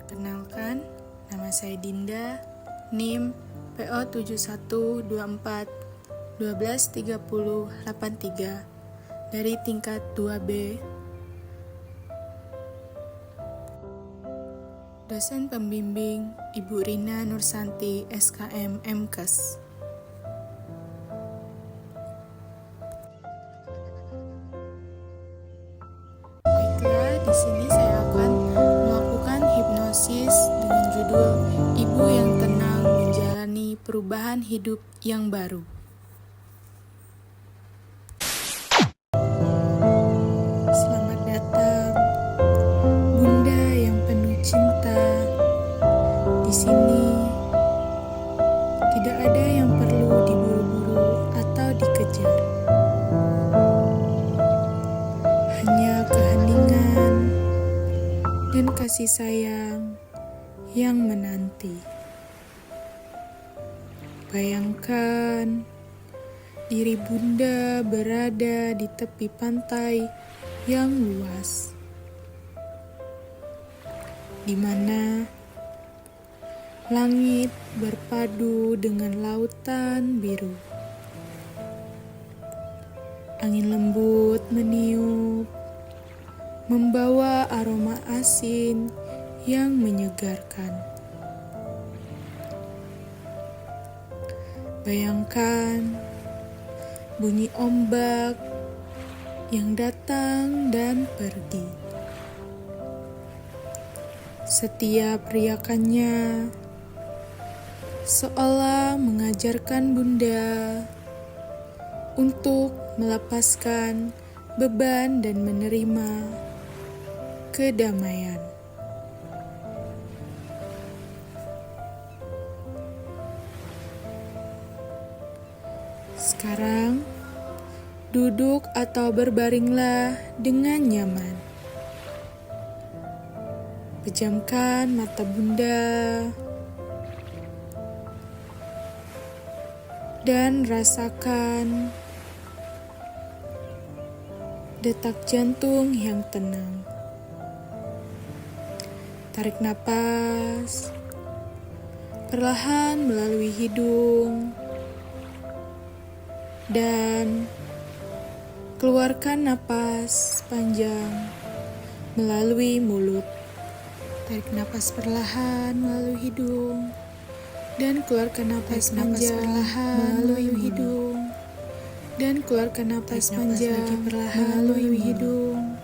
Perkenalkan, nama saya Dinda, NIM PO 7124 123083 dari tingkat 2B. Dosen pembimbing Ibu Rina Nursanti, SKM MKes. Baiklah, di sini saya akan melakukan hipnosis dengan judul Ibu yang Tenang Menjalani Perubahan Hidup yang Baru. Selamat datang, Bunda yang penuh cinta. Di sini tidak ada yang perlu diburu-buru atau dikejar. Hanya keheningan dan kasih sayang yang menanti. Bayangkan diri Bunda berada di tepi pantai yang luas, di mana langit berpadu dengan lautan biru. Angin lembut meniup, membawa aroma asin yang menyegarkan. Bayangkan bunyi ombak yang datang dan pergi. Setiap riakannya seolah mengajarkan Bunda untuk melepaskan beban dan menerima kedamaian. Sekarang, duduk atau berbaringlah dengan nyaman. Pejamkan mata Bunda dan rasakan detak jantung yang tenang. Tarik napas perlahan melalui hidung dan keluarkan napas panjang melalui mulut. Tarik napas perlahan melalui hidung dan keluarkan napas panjang melalui hidung. Dan keluarkan napas panjang melalui hidung.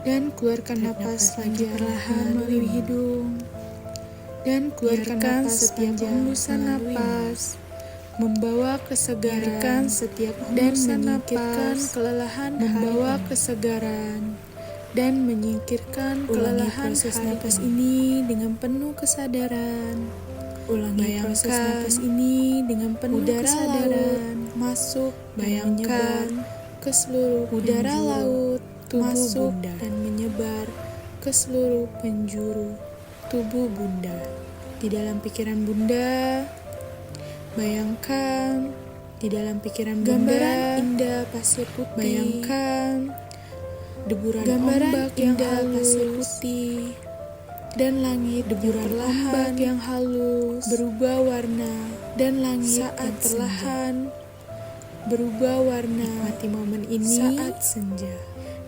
Dan keluarkan napas lagi perlahan melalui hidung. Dan keluarkan setiap hembusan napas membawa kesegaran, setiap dan menyingkirkan kelelahan, membawa kesegaran dan menyingkirkan kelelahan. Proses napas ini dengan penuh kesadaran. Ulangi proses napas ini dengan penuh kesadaran. Masuk, bayangkan ke seluruh udara laut tubuh masuk Bunda dan menyebar ke seluruh penjuru tubuh Bunda. Di dalam pikiran Bunda, bayangkan di dalam pikiran gambaran indah pasir putih. Bayangkan deburan ombak yang halus pasir putih dan langit deburan ombak yang halus berubah warna dan langit saat perlahan berubah warna. Nikmati momen ini saat senja.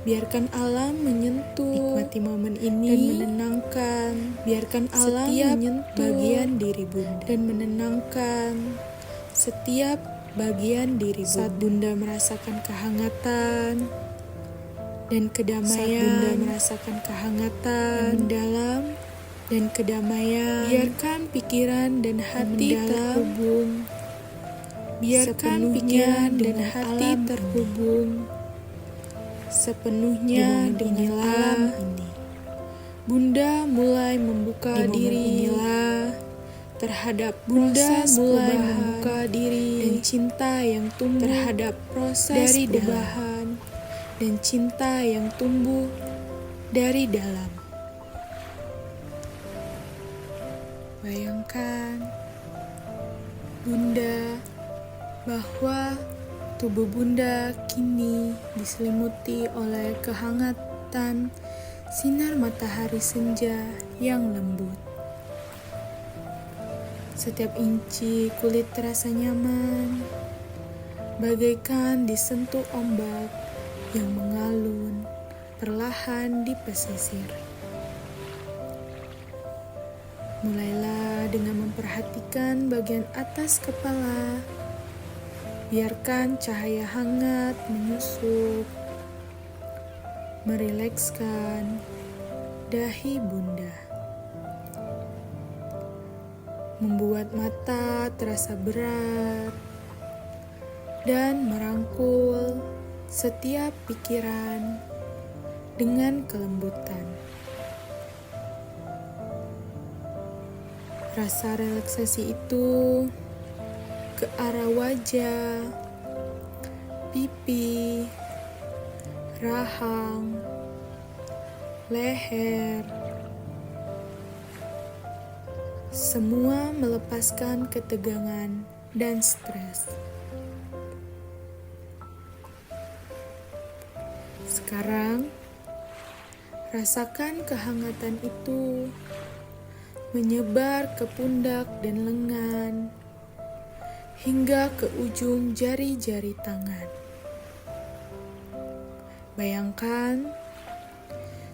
Biarkan alam menyentuh. Nikmati momen ini dan menenangkan. Biarkan alam menyentuh bagian diri Bunda dan menenangkan setiap bagian diri Bunda. Saat Bunda merasakan kehangatan dan kedamaian, saat Bunda merasakan kehangatan yang mendalam dan kedamaian, biarkan pikiran dan hati terhubung. Biarkan pikiran dan hati terhubung sepenuhnya dengan alam ini. Bunda mulai membuka diri terhadap Bunda mulai membuka diri dan cinta yang tumbuh terhadap proses dari perubahan dan cinta yang tumbuh dari dalam. Bayangkan Bunda bahwa tubuh Bunda kini diselimuti oleh kehangatan sinar matahari senja yang lembut. Setiap inci kulit terasa nyaman, bagaikan disentuh ombak yang mengalun perlahan di pesisir. Mulailah dengan memperhatikan bagian atas kepala. Biarkan cahaya hangat menyusup, merilekskan dahi bunda. Membuat mata terasa berat dan merangkul setiap pikiran dengan kelembutan. Rasa relaksasi itu ke arah wajah, pipi, rahang, leher. Semua melepaskan ketegangan dan stres. Sekarang, rasakan kehangatan itu menyebar ke pundak dan lengan, hingga ke ujung jari-jari tangan. Bayangkan,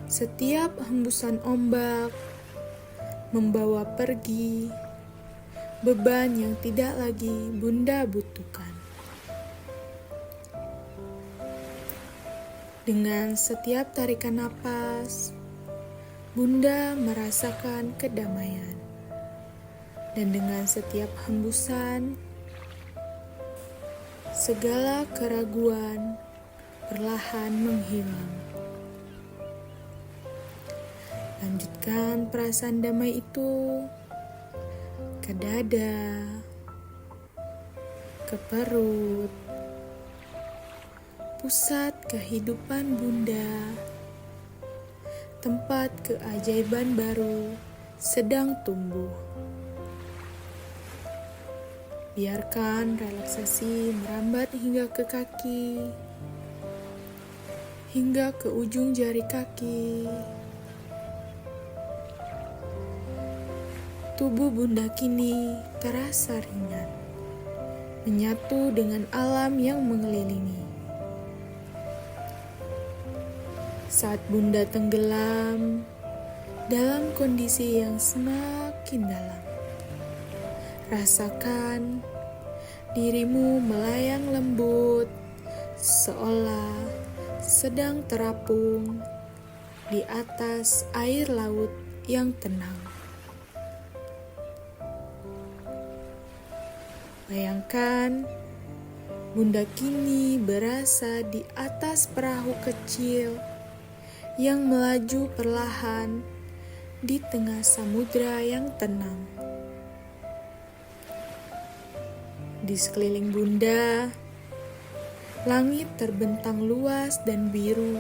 setiap hembusan ombak membawa pergi beban yang tidak lagi bunda butuhkan. Dengan setiap tarikan napas, bunda merasakan kedamaian. Dan dengan setiap hembusan, segala keraguan perlahan menghilang. Lanjutkan perasaan damai itu ke dada, ke perut, pusat kehidupan bunda, tempat keajaiban baru sedang tumbuh. Biarkan relaksasi merambat hingga ke kaki, hingga ke ujung jari kaki. Tubuh bunda kini terasa ringan, menyatu dengan alam yang mengelilingi. Saat bunda tenggelam dalam kondisi yang semakin dalam, rasakan dirimu melayang lembut, seolah sedang terapung di atas air laut yang tenang. Bayangkan, bunda kini berasa di atas perahu kecil yang melaju perlahan di tengah samudra yang tenang. Di sekeliling bunda, langit terbentang luas dan biru,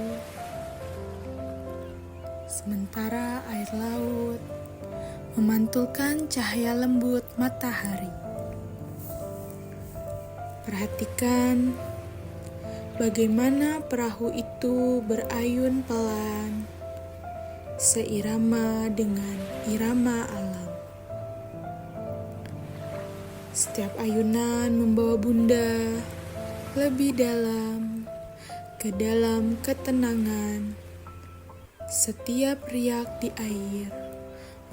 sementara air laut memantulkan cahaya lembut matahari. Perhatikan bagaimana perahu itu berayun pelan, seirama dengan irama alam. Setiap ayunan membawa bunda lebih dalam, ke dalam ketenangan. Setiap riak di air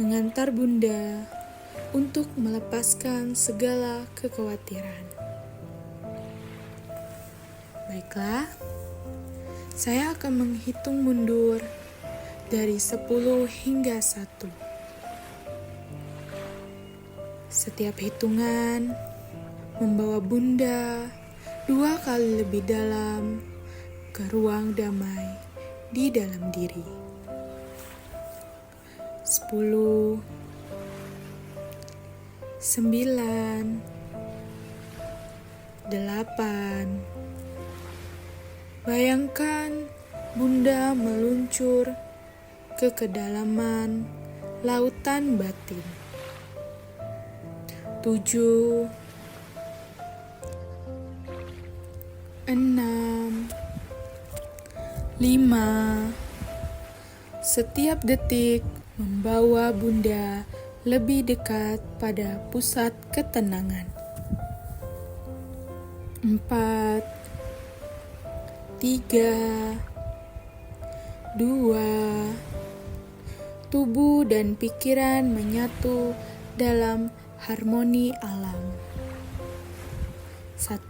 mengantar bunda untuk melepaskan segala kekhawatiran. Baiklah, saya akan menghitung mundur dari 10 hingga 1. Setiap hitungan membawa bunda 2 kali lebih dalam ke ruang damai di dalam diri. 10, 9, 8. Bayangkan bunda meluncur ke kedalaman lautan batin. 7, 6, 5, Setiap detik membawa Bunda lebih dekat pada pusat ketenangan. 4, 3, 2, tubuh dan pikiran menyatu dalam harmoni alam. 1,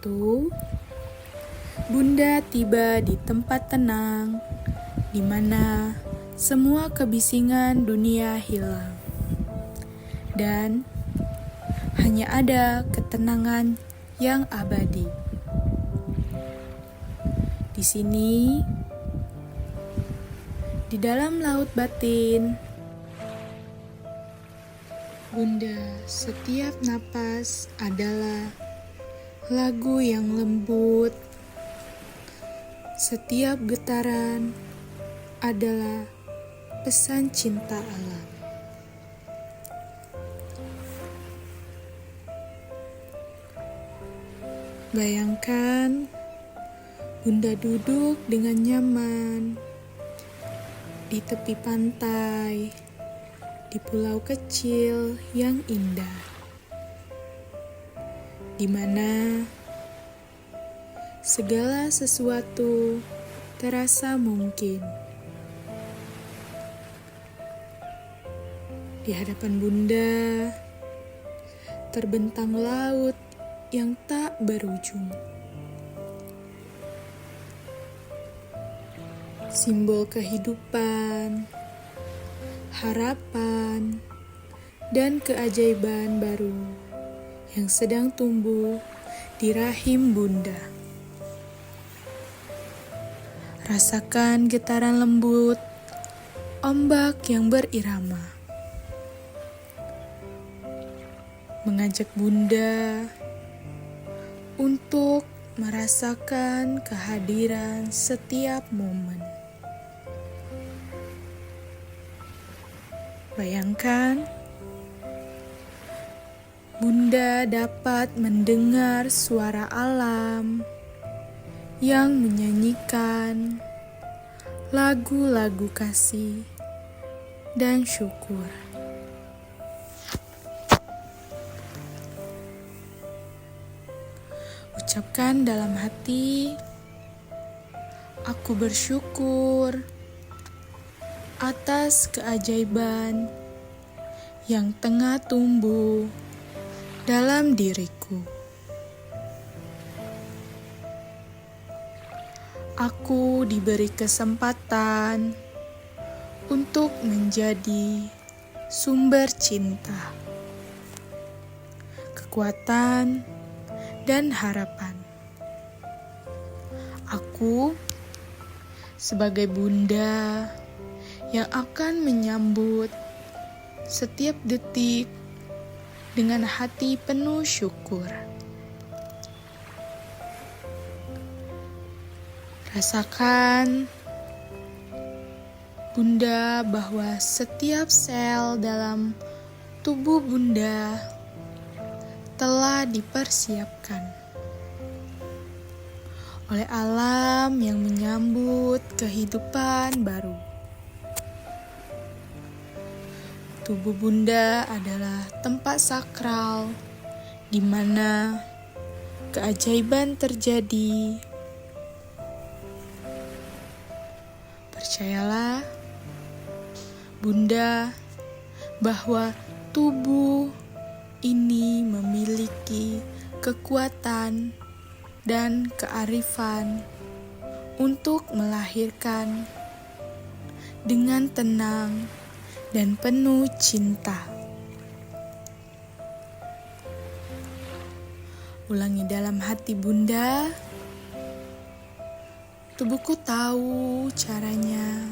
Bunda tiba di tempat tenang, di mana semua kebisingan dunia hilang, dan hanya ada ketenangan yang abadi. Di sini, di dalam laut batin, Bunda, setiap napas adalah lagu yang lembut, setiap getaran adalah pesan cinta alam. Bayangkan Bunda duduk dengan nyaman di tepi pantai, di pulau kecil yang indah, di mana segala sesuatu terasa mungkin. Di hadapan Bunda terbentang laut yang tak berujung. Simbol kehidupan, harapan, dan keajaiban baru yang sedang tumbuh di rahim Bunda. Rasakan getaran lembut ombak yang berirama, mengajak Bunda untuk merasakan kehadiran setiap momen. Bayangkan, Bunda dapat mendengar suara alam yang menyanyikan lagu-lagu kasih dan syukur. Ucapkan dalam hati, aku bersyukur atas keajaiban yang tengah tumbuh dalam diriku. Aku diberi kesempatan untuk menjadi sumber cinta, kekuatan, dan harapan. Aku sebagai Bunda yang akan menyambut setiap detik dengan hati penuh syukur. Rasakan, Bunda, bahwa setiap sel dalam tubuh Bunda telah dipersiapkan oleh alam yang menyambut kehidupan baru. Tubuh Bunda adalah tempat sakral di mana keajaiban terjadi. Percayalah, Bunda, bahwa tubuh ini memiliki kekuatan dan kearifan untuk melahirkan dengan tenang dan penuh cinta. Ulangi dalam hati Bunda, tubuhku tahu caranya.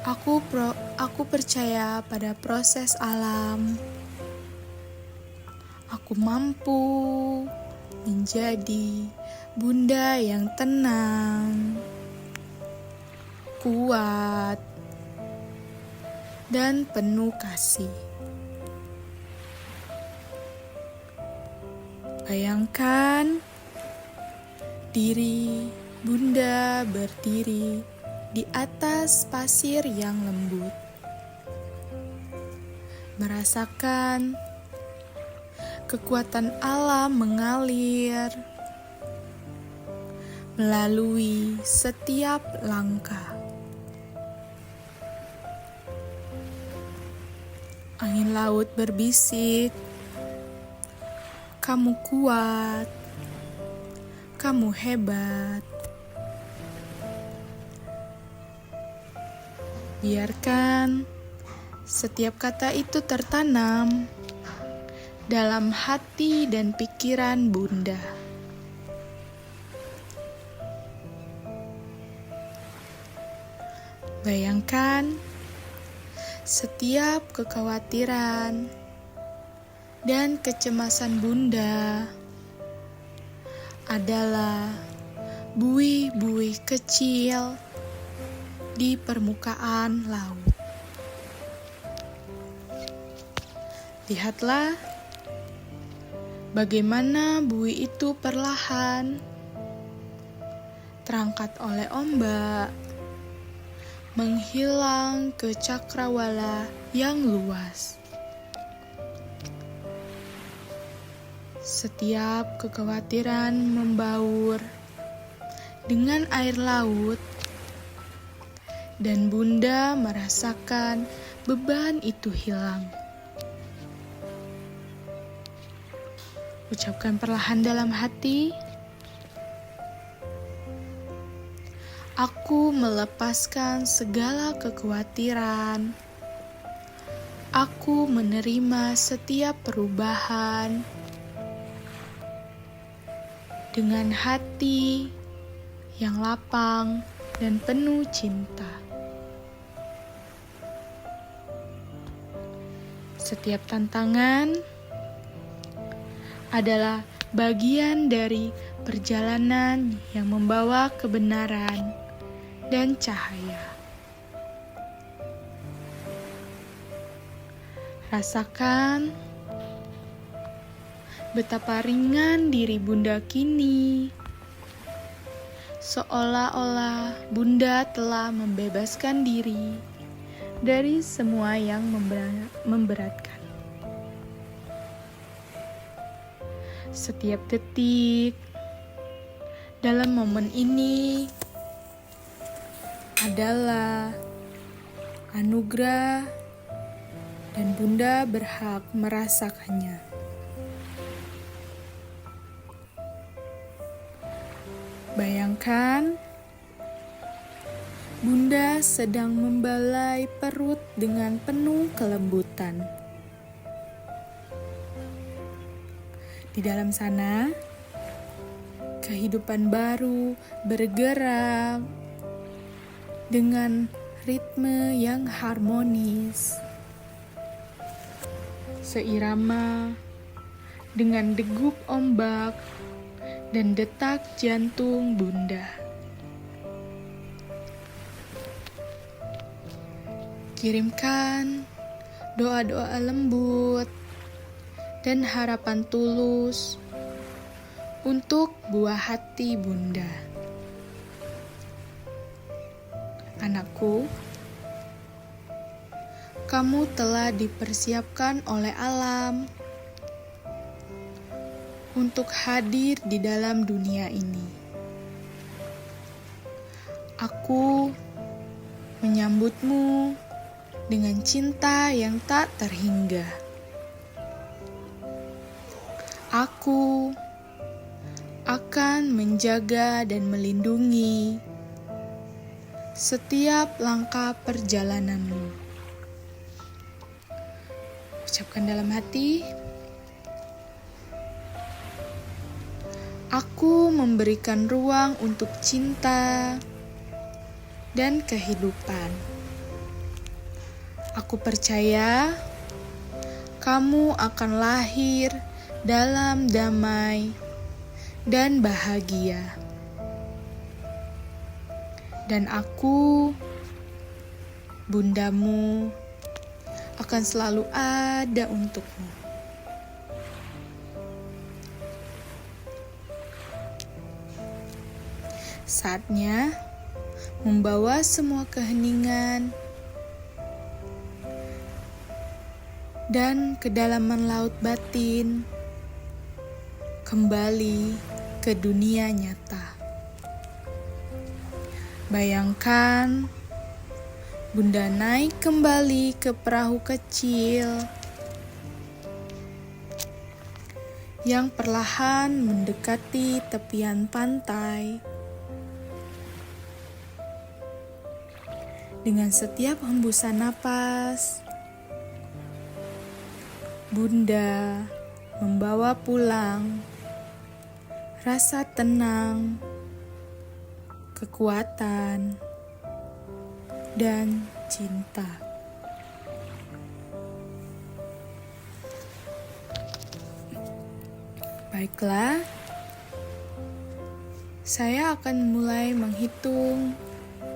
Aku percaya pada proses alam. Aku mampu menjadi Bunda yang tenang, kuat, dan penuh kasih. Bayangkan diri Bunda berdiri di atas pasir yang lembut. Merasakan kekuatan alam mengalir melalui setiap langkah. Angin laut berbisik, "Kamu kuat, kamu hebat." Biarkan setiap kata itu tertanam dalam hati dan pikiran Bunda. Bayangkan setiap kekhawatiran dan kecemasan Bunda adalah buih-buih kecil di permukaan laut. Lihatlah bagaimana buih itu perlahan terangkat oleh ombak, menghilang ke cakrawala yang luas. Setiap kekhawatiran membaur dengan air laut, dan Bunda merasakan beban itu hilang. Ucapkan perlahan dalam hati, "Aku melepaskan segala kekhawatiran. Aku menerima setiap perubahan dengan hati yang lapang dan penuh cinta." Setiap tantangan adalah bagian dari perjalanan yang membawa kebenaran dan cahaya. Rasakan betapa ringan diri Bunda kini, seolah-olah Bunda telah membebaskan diri dari semua yang memberatkan. Setiap detik dalam momen ini adalah anugerah dan Bunda berhak merasakannya. Bayangkan Bunda sedang membelai perut dengan penuh kelembutan. Di dalam sana, kehidupan baru bergerak dengan ritme yang harmonis, seirama dengan degup ombak dan detak jantung Bunda. Kirimkan doa-doa lembut dan harapan tulus untuk buah hati Bunda. Anakku, kamu telah dipersiapkan oleh alam untuk hadir di dalam dunia ini. Aku menyambutmu dengan cinta yang tak terhingga. Aku akan menjaga dan melindungi setiap langkah perjalananmu. Ucapkan dalam hati, aku memberikan ruang untuk cinta dan kehidupan. Aku percaya kamu akan lahir dalam damai dan bahagia. Dan aku, bundamu, akan selalu ada untukmu. Saatnya membawa semua keheningan dan kedalaman laut batin kembali ke dunia nyata. Bayangkan Bunda naik kembali ke perahu kecil yang perlahan mendekati tepian pantai. Dengan setiap hembusan napas, Bunda membawa pulang rasa tenang, kekuatan, dan cinta. Baiklah, saya akan mulai menghitung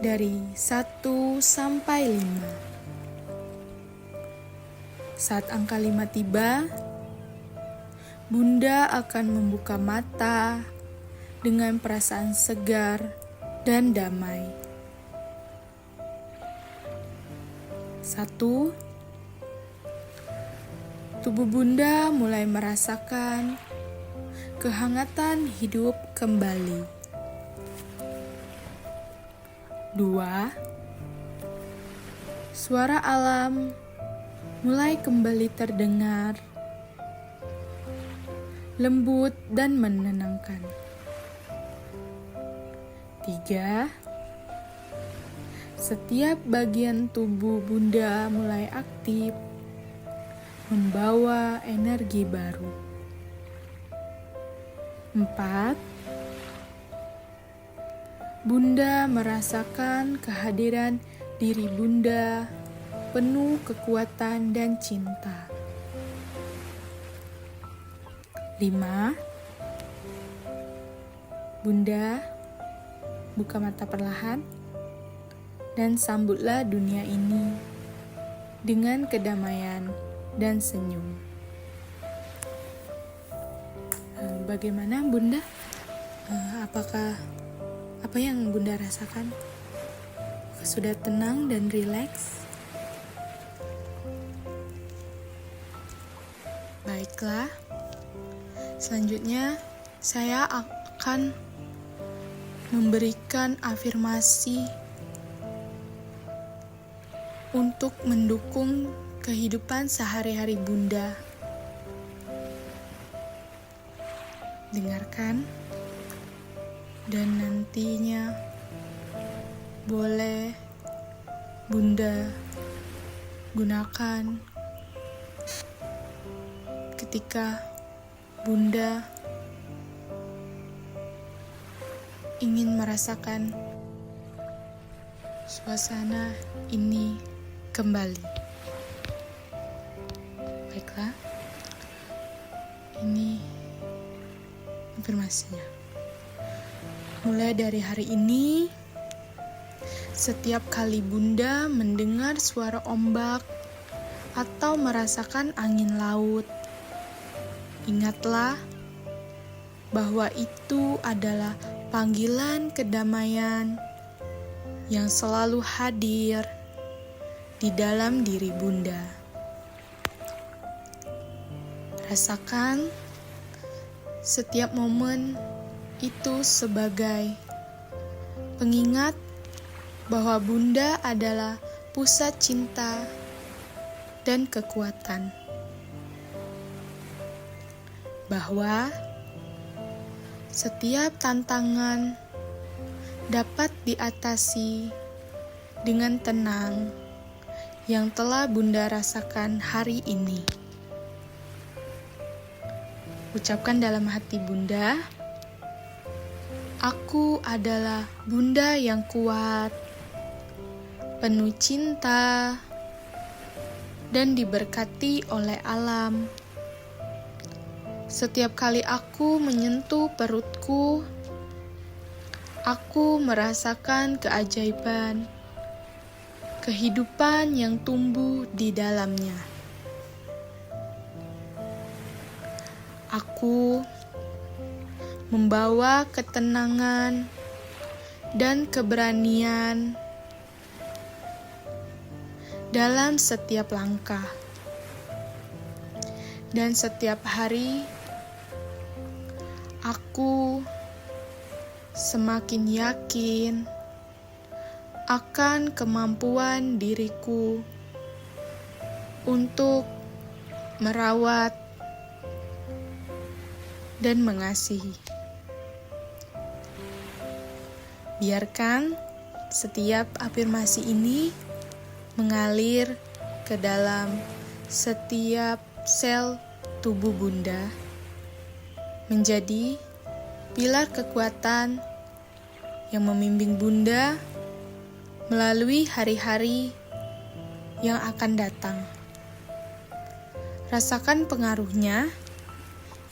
dari 1 sampai 5. Saat angka 5 tiba, Bunda akan membuka mata dengan perasaan segar dan damai. 1. Tubuh Bunda mulai merasakan kehangatan hidup kembali. 2. Suara alam mulai kembali terdengar, lembut dan menenangkan. 3. Setiap bagian tubuh Bunda mulai aktif, membawa energi baru. 4. Bunda merasakan kehadiran diri Bunda penuh kekuatan dan cinta. 5. Bunda buka mata perlahan dan sambutlah dunia ini dengan kedamaian dan senyum. Bagaimana Bunda? Apa yang Bunda rasakan? Sudah tenang dan rileks? Baiklah. Selanjutnya, saya akan memberikan afirmasi untuk mendukung kehidupan sehari-hari Bunda. Dengarkan dan nantinya boleh Bunda gunakan ketika Bunda ingin merasakan suasana ini kembali. Baiklah, ini afirmasinya. Mulai dari hari ini, setiap kali Bunda mendengar suara ombak atau merasakan angin laut, ingatlah bahwa itu adalah panggilan kedamaian yang selalu hadir di dalam diri Bunda. Rasakan setiap momen itu sebagai pengingat bahwa Bunda adalah pusat cinta dan kekuatan. Bahwa setiap tantangan dapat diatasi dengan tenang yang telah Bunda rasakan hari ini. Ucapkan dalam hati Bunda, aku adalah Bunda yang kuat, penuh cinta, dan diberkati oleh alam. Setiap kali aku menyentuh perutku, aku merasakan keajaiban, kehidupan yang tumbuh di dalamnya. Aku membawa ketenangan dan keberanian dalam setiap langkah. Dan setiap hari, aku semakin yakin akan kemampuan diriku untuk merawat dan mengasihi. Biarkan setiap afirmasi ini mengalir ke dalam setiap sel tubuh Bunda, menjadi pilar kekuatan yang membimbing Bunda melalui hari-hari yang akan datang. Rasakan pengaruhnya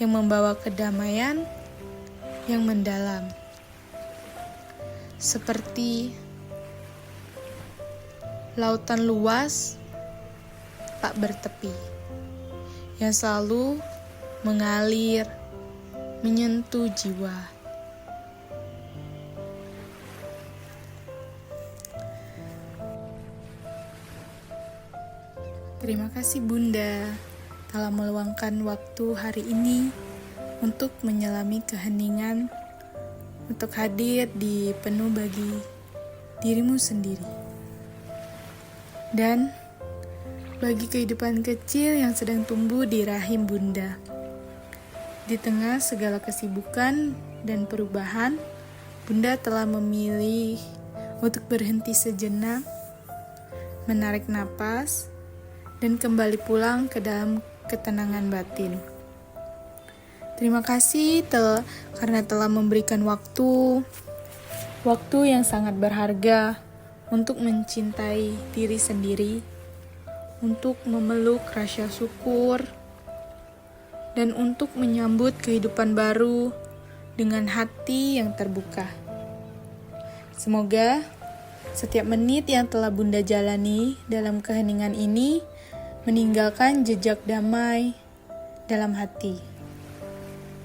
yang membawa kedamaian yang mendalam, seperti lautan luas tak bertepi yang selalu mengalir menyentuh jiwa. Terima kasih Bunda telah meluangkan waktu hari ini untuk menyelami keheningan, untuk hadir di penuh bagi dirimu sendiri. Dan bagi kehidupan kecil yang sedang tumbuh di rahim Bunda. Di tengah segala kesibukan dan perubahan, Bunda telah memilih untuk berhenti sejenak, menarik napas, dan kembali pulang ke dalam ketenangan batin. Terima kasih karena telah memberikan waktu yang sangat berharga untuk mencintai diri sendiri, untuk memeluk rasa syukur, dan untuk menyambut kehidupan baru dengan hati yang terbuka. Semoga setiap menit yang telah Bunda jalani dalam keheningan ini meninggalkan jejak damai dalam hati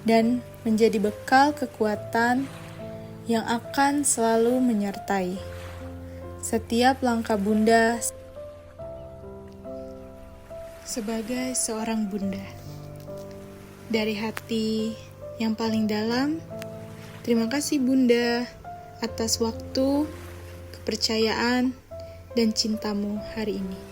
dan menjadi bekal kekuatan yang akan selalu menyertai setiap langkah Bunda sebagai seorang Bunda. Dari hati yang paling dalam, terima kasih Bunda atas waktu, kepercayaan, dan cintamu hari ini.